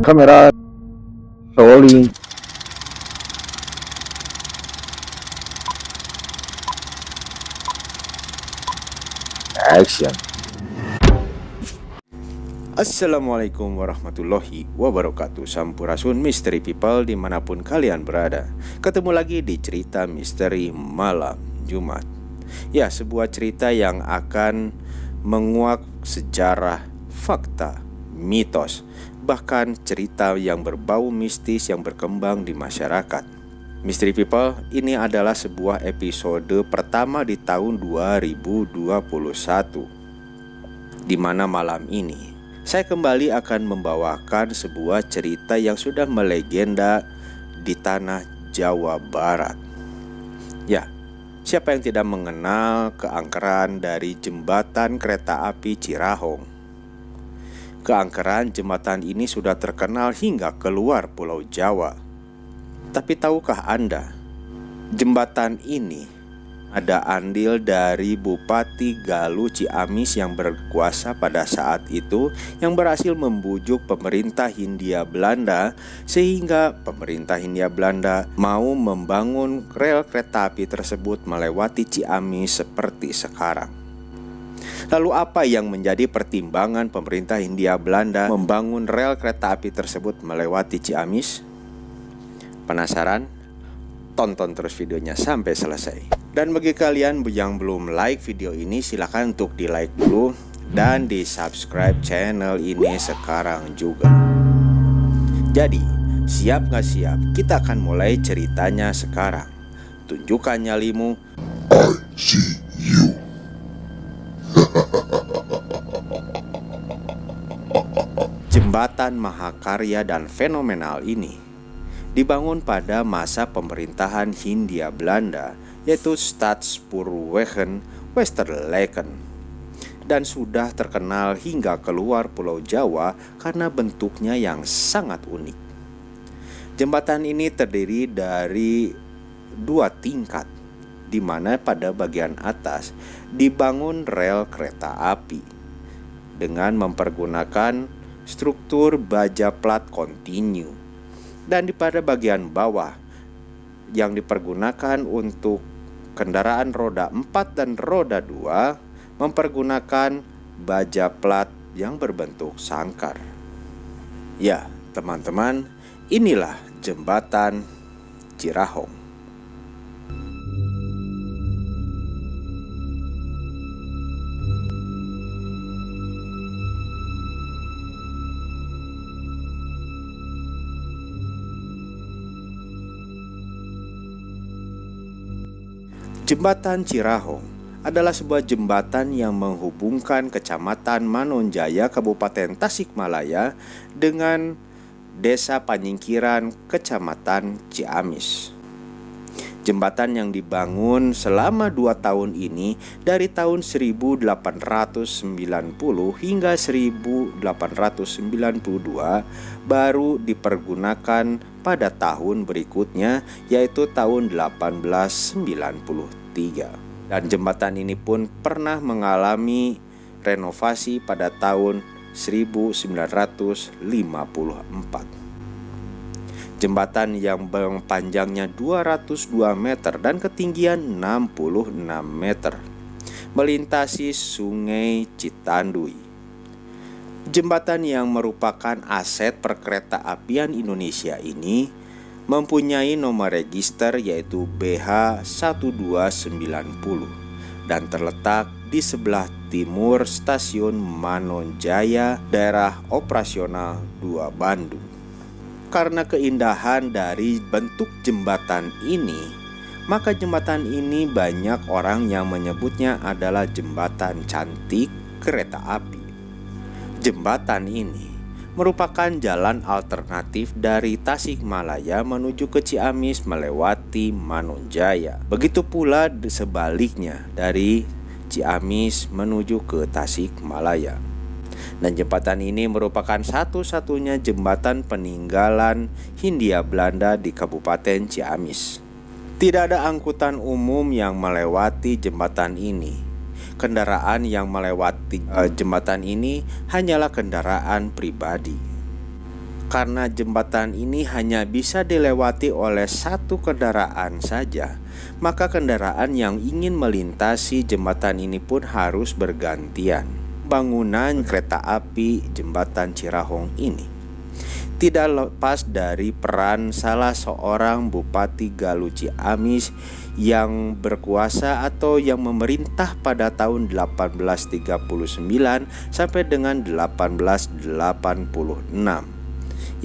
Kamera rolling action. Assalamualaikum warahmatullahi wabarakatuh. Sampurasun Mystery People dimanapun kalian berada. Ketemu lagi di cerita misteri malam Jumat. Ya, sebuah cerita yang akan menguak sejarah, fakta, mitos, bahkan cerita yang berbau mistis yang berkembang di masyarakat. Mystery People, ini adalah sebuah episode pertama di tahun 2021, di mana malam ini saya kembali akan membawakan sebuah cerita yang sudah melegenda di tanah Jawa Barat. Ya, siapa yang tidak mengenal keangkeran dari jembatan kereta api Cirahong? Keangkeran jembatan ini sudah terkenal hingga keluar Pulau Jawa. Tapi tahukah Anda, jembatan ini ada andil dari Bupati Galuh Ciamis yang berkuasa pada saat itu, yang berhasil membujuk pemerintah Hindia Belanda sehingga pemerintah Hindia Belanda mau membangun rel kereta api tersebut melewati Ciamis seperti sekarang. Lalu apa yang menjadi pertimbangan pemerintah Hindia Belanda membangun rel kereta api tersebut melewati Ciamis? Penasaran? Tonton terus videonya sampai selesai. Dan bagi kalian yang belum like video ini, silakan untuk di like dulu dan di subscribe channel ini sekarang juga. Jadi, siap gak siap? Kita akan mulai ceritanya sekarang. Tunjukkan nyalimu. I see you. Jembatan mahakarya dan fenomenal ini dibangun pada masa pemerintahan Hindia Belanda, yaitu Stadspoorwegen Westerleken, dan sudah terkenal hingga keluar Pulau Jawa karena bentuknya yang sangat unik. Jembatan ini terdiri dari 2 tingkat, di mana pada bagian atas dibangun rel kereta api dengan mempergunakan struktur baja plat kontinu, dan di pada bagian bawah yang dipergunakan untuk kendaraan roda 4 dan roda 2 mempergunakan baja plat yang berbentuk sangkar. Ya, teman-teman, inilah jembatan Cirahong. Jembatan Cirahong adalah sebuah jembatan yang menghubungkan Kecamatan Manonjaya, Kabupaten Tasikmalaya dengan Desa Panyingkiran, Kecamatan Ciamis. Jembatan yang dibangun selama 2 tahun ini dari tahun 1890 hingga 1892 baru dipergunakan pada tahun berikutnya, yaitu tahun 1893. Dan jembatan ini pun pernah mengalami renovasi pada tahun 1954. Jembatan yang panjangnya 202 meter dan ketinggian 66 meter melintasi Sungai Citandui. Jembatan yang merupakan aset perkereta-apian Indonesia ini mempunyai nomor register yaitu BH1290 dan terletak di sebelah timur stasiun Manonjaya, daerah operasional 2 Bandung. Karena keindahan dari bentuk jembatan ini, maka jembatan ini banyak orang yang menyebutnya adalah jembatan cantik kereta api. Jembatan ini merupakan jalan alternatif dari Tasikmalaya menuju ke Ciamis melewati Manonjaya. Begitu pula sebaliknya dari Ciamis menuju ke Tasikmalaya. Dan jembatan ini merupakan satu-satunya jembatan peninggalan Hindia Belanda di Kabupaten Ciamis. Tidak ada angkutan umum yang melewati jembatan ini. Kendaraan yang melewati jembatan ini hanyalah kendaraan pribadi. Karena jembatan ini hanya bisa dilewati oleh satu kendaraan saja, maka kendaraan yang ingin melintasi jembatan ini pun harus bergantian. Bangunan kereta api jembatan Cirahong ini tidak lepas dari peran salah seorang Bupati Galuh Ciamis yang berkuasa atau yang memerintah pada tahun 1839 sampai dengan 1886,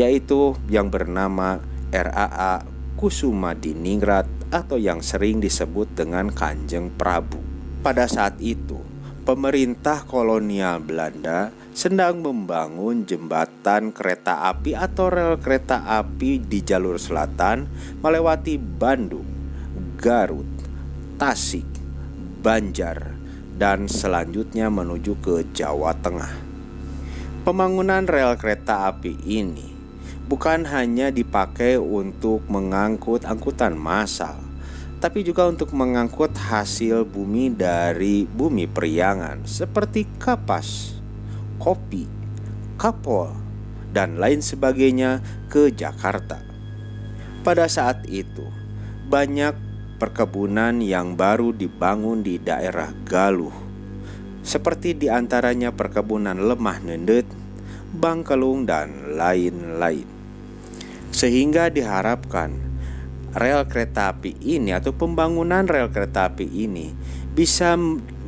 yaitu yang bernama R.A.A. Kusumadiningrat atau yang sering disebut dengan Kanjeng Prabu. Pada saat itu, pemerintah kolonial Belanda sedang membangun jembatan kereta api atau rel kereta api di jalur selatan melewati Bandung, Garut, Tasik, Banjar, dan selanjutnya menuju ke Jawa Tengah. Pembangunan rel kereta api ini bukan hanya dipakai untuk mengangkut angkutan massal, tapi juga untuk mengangkut hasil bumi dari bumi priangan seperti kapas, kopi, kapol, dan lain sebagainya ke Jakarta. Pada saat itu, banyak perkebunan yang baru dibangun di daerah Galuh, seperti diantaranya perkebunan lemah nendet, Bangkelung, dan lain-lain. Sehingga diharapkan rel kereta api ini atau pembangunan rel kereta api ini bisa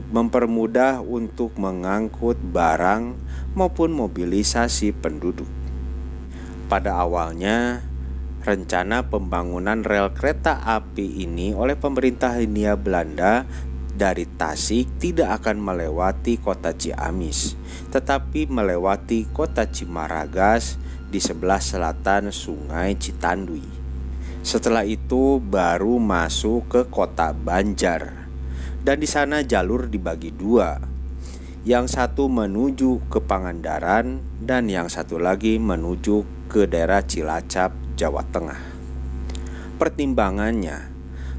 mempermudah untuk mengangkut barang maupun mobilisasi penduduk. Pada awalnya, rencana pembangunan rel kereta api ini oleh pemerintah Hindia Belanda dari Tasik tidak akan melewati kota Ciamis, tetapi melewati kota Cimaragas di sebelah selatan Sungai Citandui. Setelah itu baru masuk ke kota Banjar. Dan di sana jalur dibagi dua. Yang satu menuju ke Pangandaran dan yang satu lagi menuju ke daerah Cilacap, Jawa Tengah. Pertimbangannya,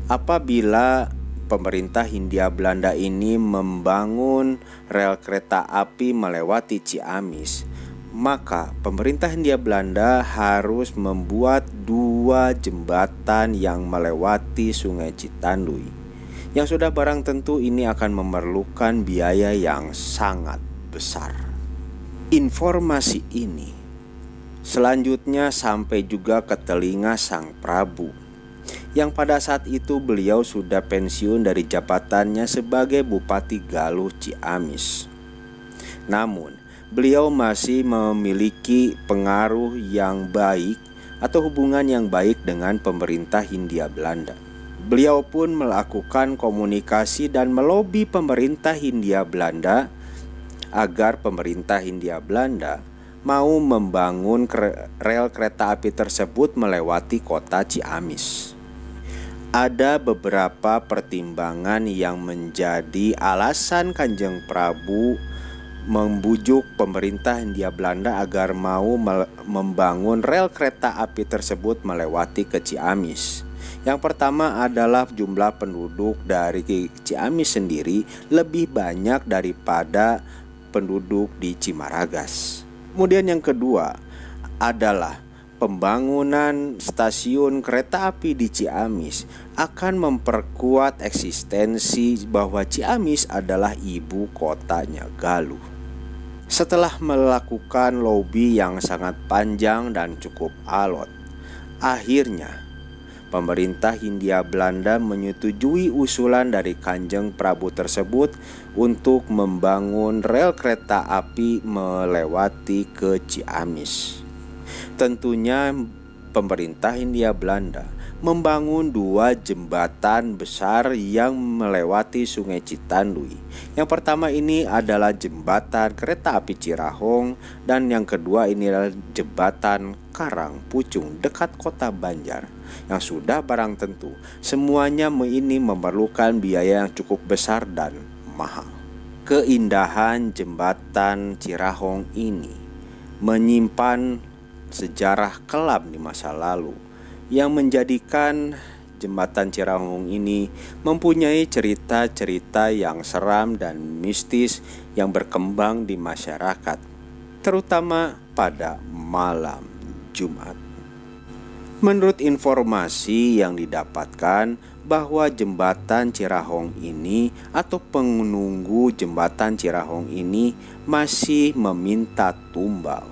apabila pemerintah Hindia Belanda ini membangun rel kereta api melewati Ciamis, maka pemerintah Hindia Belanda harus membuat dua jembatan yang melewati Sungai Citandui, yang sudah barang tentu ini akan memerlukan biaya yang sangat besar. Informasi ini selanjutnya sampai juga ke telinga Sang Prabu, yang pada saat itu beliau sudah pensiun dari jabatannya sebagai Bupati Galuh Ciamis. Namun, beliau masih memiliki pengaruh yang baik atau hubungan yang baik dengan pemerintah Hindia Belanda. Beliau pun melakukan komunikasi dan melobi pemerintah Hindia Belanda agar pemerintah Hindia Belanda mau membangun rel kereta api tersebut melewati kota Ciamis. Ada beberapa pertimbangan yang menjadi alasan Kanjeng Prabu membujuk pemerintah Hindia Belanda agar mau membangun rel kereta api tersebut melewati ke Ciamis. Yang pertama adalah jumlah penduduk dari Ciamis sendiri lebih banyak daripada penduduk di Cimaragas. Kemudian yang kedua adalah pembangunan stasiun kereta api di Ciamis akan memperkuat eksistensi bahwa Ciamis adalah ibu kotanya Galuh. Setelah melakukan lobi yang sangat panjang dan cukup alot, akhirnya pemerintah Hindia Belanda menyetujui usulan dari Kanjeng Prabu tersebut untuk membangun rel kereta api melewati ke Ciamis. Tentunya pemerintah Hindia Belanda membangun dua jembatan besar yang melewati Sungai Citandui. Yang pertama ini adalah jembatan kereta api Cirahong, dan yang kedua ini adalah jembatan Karang Pucung dekat kota Banjar, yang sudah barang tentu semuanya ini memerlukan biaya yang cukup besar dan mahal. Keindahan jembatan Cirahong ini menyimpan sejarah kelam di masa lalu yang menjadikan jembatan Cirahong ini mempunyai cerita-cerita yang seram dan mistis yang berkembang di masyarakat, terutama pada malam Jumat. Menurut informasi yang didapatkan bahwa jembatan Cirahong ini atau penunggu jembatan Cirahong ini masih meminta tumbal.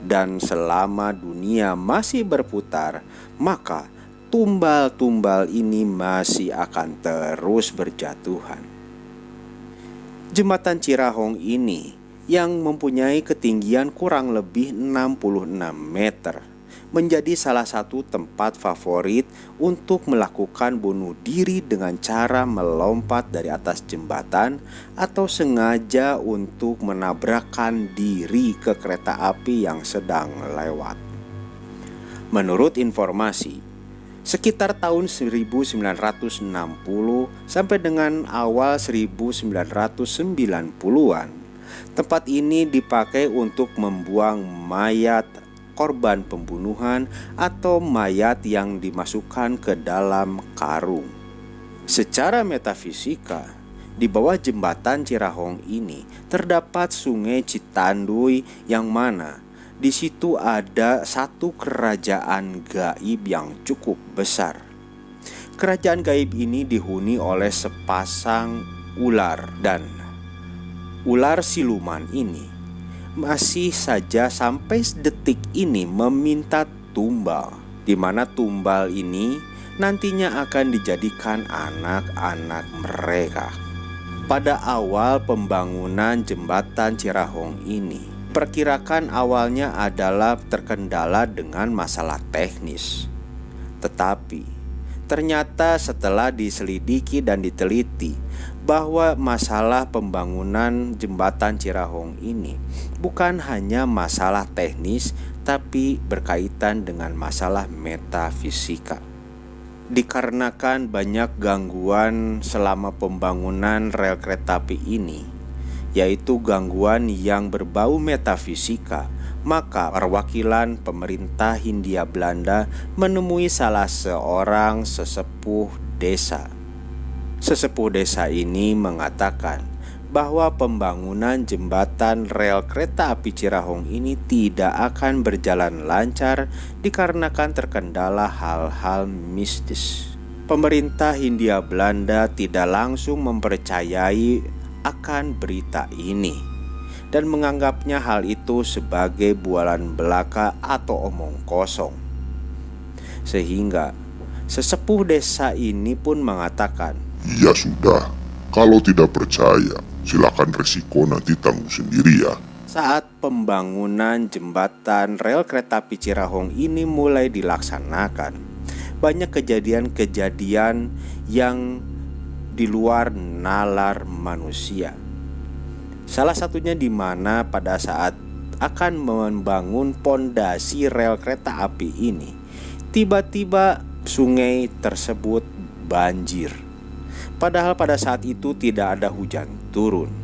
Dan selama dunia masih berputar, maka tumbal-tumbal ini masih akan terus berjatuhan. Jembatan Cirahong ini yang mempunyai ketinggian kurang lebih 66 meter menjadi salah satu tempat favorit untuk melakukan bunuh diri dengan cara melompat dari atas jembatan atau sengaja untuk menabrakkan diri ke kereta api yang sedang lewat. Menurut informasi, sekitar tahun 1960 sampai dengan awal 1990-an, tempat ini dipakai untuk membuang mayat korban pembunuhan atau mayat yang dimasukkan ke dalam karung. Secara metafisika, di bawah jembatan Cirahong ini terdapat Sungai Citanduy yang mana di situ ada satu kerajaan gaib yang cukup besar. Kerajaan gaib ini dihuni oleh sepasang ular, dan ular siluman ini masih saja sampai detik ini meminta tumbal, di mana tumbal ini nantinya akan dijadikan anak-anak mereka. Pada awal pembangunan jembatan Cirahong ini, perkirakan awalnya adalah terkendala dengan masalah teknis. Tetapi ternyata setelah diselidiki dan diteliti bahwa masalah pembangunan jembatan Cirahong ini bukan hanya masalah teknis, tapi berkaitan dengan masalah metafisika. Dikarenakan banyak gangguan selama pembangunan rel kereta api ini, yaitu gangguan yang berbau metafisika, maka perwakilan pemerintah Hindia Belanda menemui salah seorang sesepuh desa. Sesepuh desa ini mengatakan bahwa pembangunan jembatan rel kereta api Cirahong ini tidak akan berjalan lancar dikarenakan terkendala hal-hal mistis. Pemerintah Hindia Belanda tidak langsung mempercayai akan berita ini dan menganggapnya hal itu sebagai bualan belaka atau omong kosong. Sehingga sesepuh desa ini pun mengatakan, Ya sudah, kalau tidak percaya, silakan resiko nanti tanggung sendiri ya. saat pembangunan jembatan rel kereta api Cirahong ini mulai dilaksanakan, banyak kejadian-kejadian yang di luar nalar manusia. Salah satunya di mana pada saat akan membangun pondasi rel kereta api ini, tiba-tiba sungai tersebut banjir. Padahal pada saat itu tidak ada hujan turun,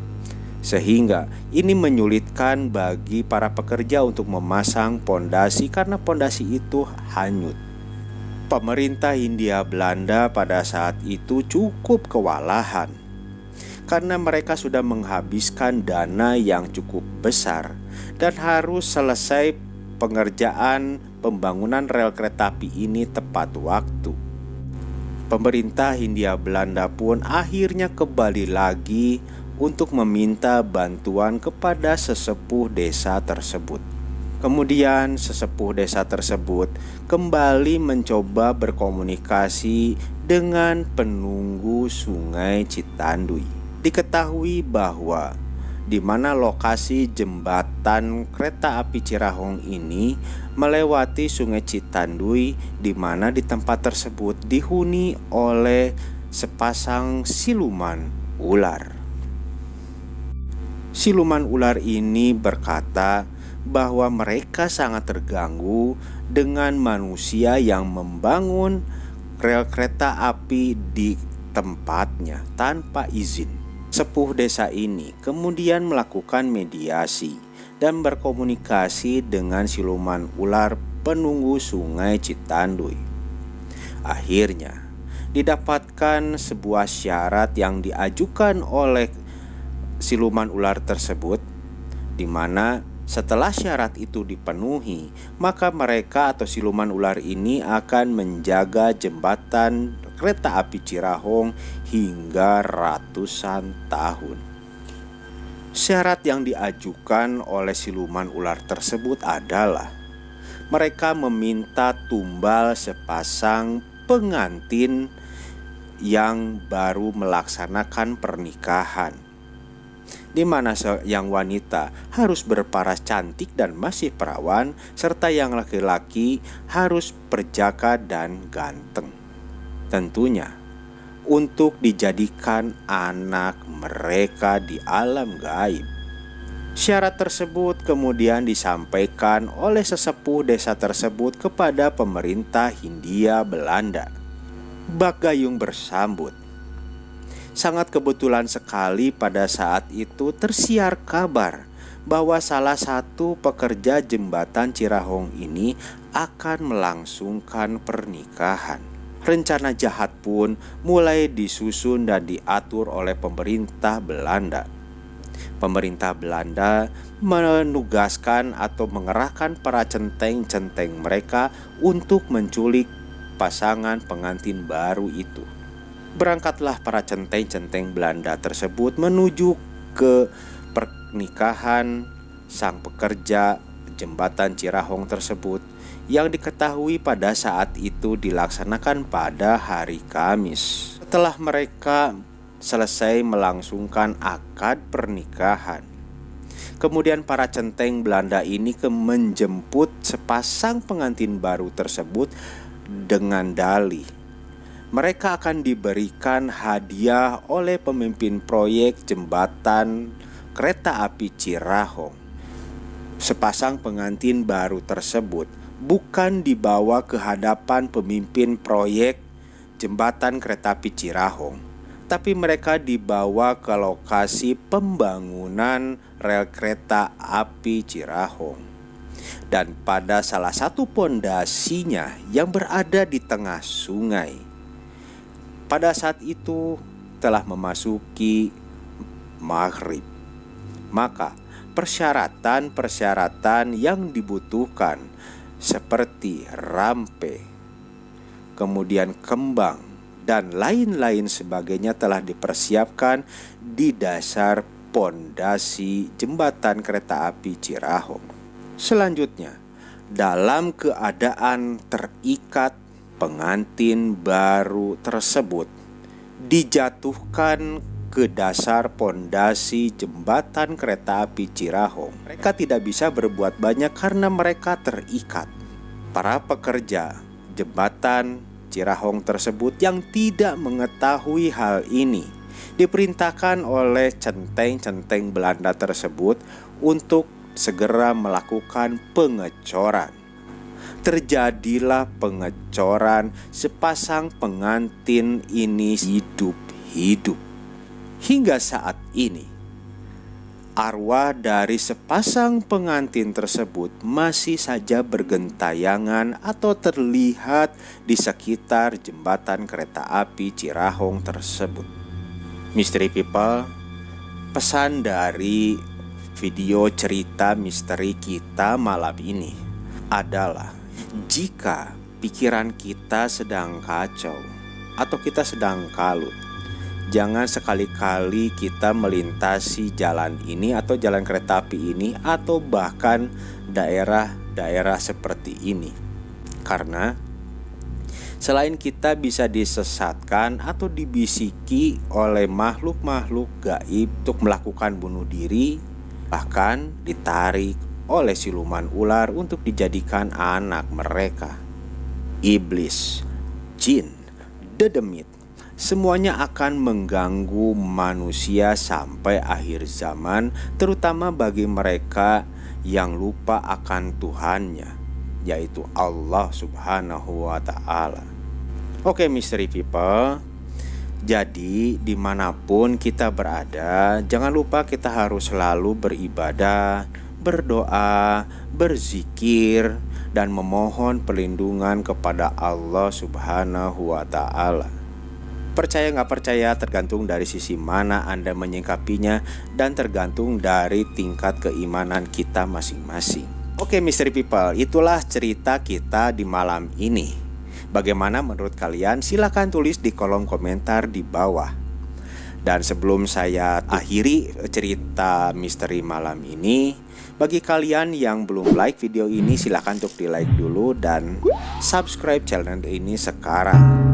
sehingga ini menyulitkan bagi para pekerja untuk memasang pondasi karena pondasi itu hanyut. Pemerintah Hindia Belanda pada saat itu cukup kewalahan karena mereka sudah menghabiskan dana yang cukup besar dan harus selesai pengerjaan pembangunan rel kereta api ini tepat waktu. Pemerintah Hindia Belanda pun akhirnya kembali lagi untuk meminta bantuan kepada sesepuh desa tersebut. Kemudian sesepuh desa tersebut kembali mencoba berkomunikasi dengan penunggu Sungai Citanduy. Diketahui bahwa di mana lokasi jembatan kereta api Cirahong ini melewati Sungai Citanduy, di mana di tempat tersebut dihuni oleh sepasang siluman ular. Siluman ular ini berkata bahwa mereka sangat terganggu dengan manusia yang membangun rel kereta api di tempatnya tanpa izin. Sepuh desa ini kemudian melakukan mediasi dan berkomunikasi dengan siluman ular penunggu Sungai Citanduy. Akhirnya didapatkan sebuah syarat yang diajukan oleh siluman ular tersebut, di mana Setelah syarat itu dipenuhi, maka mereka atau siluman ular ini akan menjaga jembatan kereta api Cirahong hingga ratusan tahun. Syarat yang diajukan oleh siluman ular tersebut adalah mereka meminta tumbal sepasang pengantin yang baru melaksanakan pernikahan, di mana yang wanita harus berparas cantik dan masih perawan, serta yang laki-laki harus perjaka dan ganteng. Tentunya untuk dijadikan anak mereka di alam gaib. Syarat tersebut kemudian disampaikan oleh sesepuh desa tersebut kepada pemerintah Hindia Belanda. Bak Gayung bersambut, sangat kebetulan sekali pada saat itu tersiar kabar bahwa salah satu pekerja jembatan Cirahong ini akan melangsungkan pernikahan. Rencana jahat pun mulai disusun dan diatur oleh pemerintah Belanda. Pemerintah Belanda menugaskan atau mengerahkan para centeng-centeng mereka untuk menculik pasangan pengantin baru itu. Berangkatlah para centeng-centeng Belanda tersebut menuju ke pernikahan sang pekerja jembatan Cirahong tersebut, yang diketahui pada saat itu dilaksanakan pada hari Kamis. Setelah mereka selesai melangsungkan akad pernikahan, kemudian para centeng Belanda ini menjemput sepasang pengantin baru tersebut dengan dalih mereka akan diberikan hadiah oleh pemimpin proyek jembatan kereta api Cirahong. Sepasang pengantin baru tersebut bukan dibawa ke hadapan pemimpin proyek jembatan kereta api Cirahong, tapi mereka dibawa ke lokasi pembangunan rel kereta api Cirahong. Dan pada salah satu pondasinya yang berada di tengah sungai, pada saat itu telah memasuki maghrib. Maka persyaratan-persyaratan yang dibutuhkan seperti rampe, kemudian kembang, dan lain-lain sebagainya telah dipersiapkan di dasar pondasi jembatan kereta api Cirahong. Selanjutnya, dalam keadaan terikat, pengantin baru tersebut dijatuhkan ke dasar pondasi jembatan kereta api Cirahong. Mereka tidak bisa berbuat banyak karena mereka terikat. Para pekerja jembatan Cirahong tersebut yang tidak mengetahui hal ini diperintahkan oleh centeng-centeng Belanda tersebut untuk segera melakukan pengecoran. Terjadilah pengecoran, sepasang pengantin ini hidup-hidup. Hingga saat ini, arwah dari sepasang pengantin tersebut masih saja bergentayangan atau terlihat di sekitar jembatan kereta api Cirahong tersebut. Mystery People, pesan dari video cerita misteri kita malam ini adalah, jika pikiran kita sedang kacau atau kita sedang kalut, jangan sekali-kali kita melintasi jalan ini atau jalan kereta api ini atau bahkan daerah-daerah seperti ini. Karena selain kita bisa disesatkan atau dibisiki oleh makhluk-makhluk gaib untuk melakukan bunuh diri, bahkan ditarik oleh siluman ular untuk dijadikan anak mereka. Iblis, jin, dedemit, semuanya akan mengganggu manusia sampai akhir zaman, terutama bagi mereka yang lupa akan Tuhannya, yaitu Allah Subhanahu wa Ta'ala. Oke, Mystery People, jadi dimanapun kita berada, jangan lupa kita harus selalu beribadah, berdoa, berzikir, dan memohon perlindungan kepada Allah Subhanahu wa Ta'ala. Percaya nggak percaya tergantung dari sisi mana Anda menyikapinya dan tergantung dari tingkat keimanan kita masing-masing. Oke Mystery People, itulah cerita kita di malam ini. Bagaimana menurut kalian? Silahkan tulis di kolom komentar di bawah. Dan sebelum saya akhiri cerita misteri malam ini, bagi kalian yang belum like video ini, silahkan untuk di like dulu dan subscribe channel ini sekarang.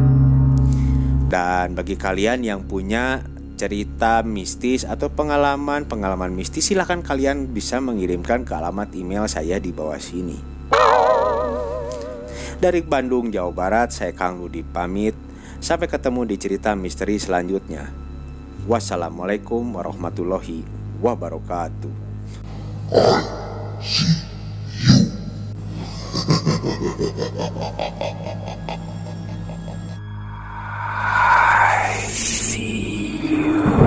Dan bagi kalian yang punya cerita mistis atau pengalaman mistis, silahkan kalian bisa mengirimkan ke alamat email saya di bawah sini. Dari Bandung, Jawa Barat, saya Kang Nudi pamit. Sampai ketemu di cerita misteri selanjutnya. Wassalamualaikum warahmatullahi wabarakatuh. I see you.